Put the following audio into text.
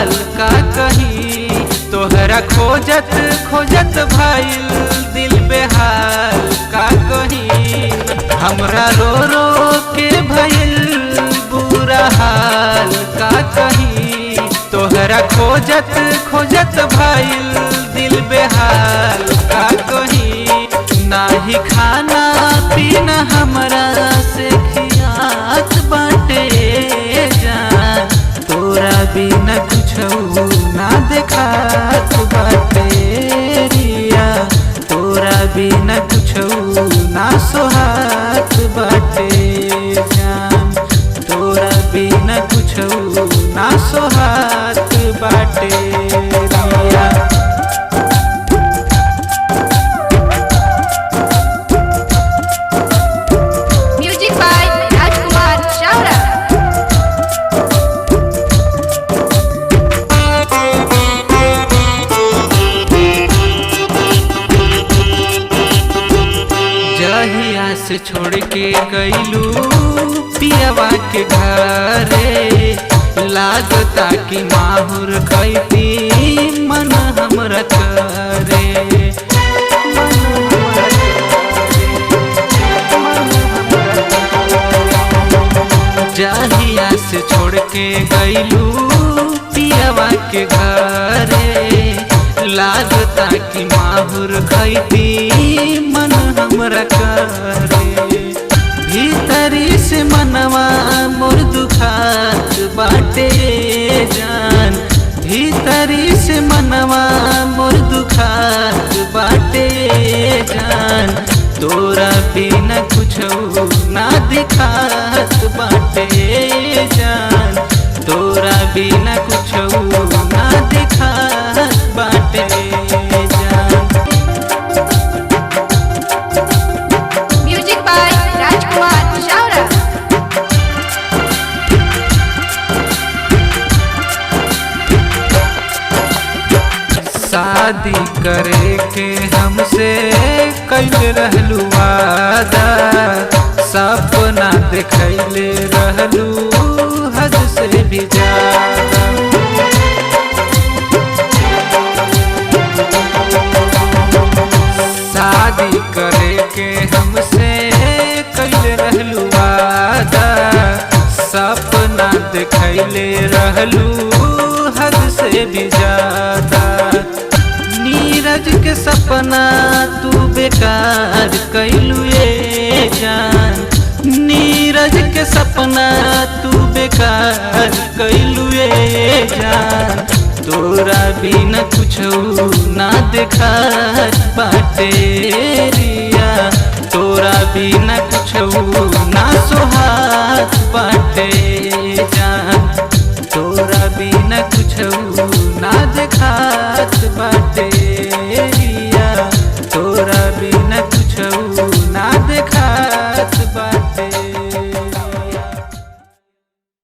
हाल का कही, तोहरा खोजत खोजत भइल दिल बेहाल का कही। हमरा रो रो के भइल बुरा हाल का कही, तोहरा खोजत खोजत भइल दिल बेहाल का कही। नाही खाना पीना हमरा से खियात बाटे जान, तोरा बिना कुछो ना देखात बाटे रिया, तोरा बिना कुछो ना सोहात बाटे जान, तोरा बिना कुछो ना सोहात बाटे रिया। म्यूजिक बाय राजकुमार शावरा। जहिया से छोड़ के गईलू पियवा के घरे, लागता कि माहुर खैती मन हमरा करे। जहिया से छोड़ के गईलू पियवा के घरे, लागता कि माहुर खैती मन हमरा करे। भीतरी से मनवा मोर दुखात बाटे जान, भीतरी से मनवा मोर दुखात बाटे जान, तोरा बिना कुछो ना दिखात बाटे जान, तोरा बिना कुछो ना दिखात बाटे जान। म्यूजिक बाय राजकुमार शावरा। शादी करे के हमसे कैले रहलू वादा, सपना देखैले रहलू हद से भी ज्यादा। शादी करे के हमसे कैले रहलू वादा, सपना देखैले रहलू हद से भी ज्यादा। नीरज के सपना तू बेकार कैलू ये जान, नीरज के सपना तू बेकार कैलू ये जान, तोरा बिना कुछो ना देखात बाटे रिया, तोरा बिना कुछो ना सोहात बाटे जान।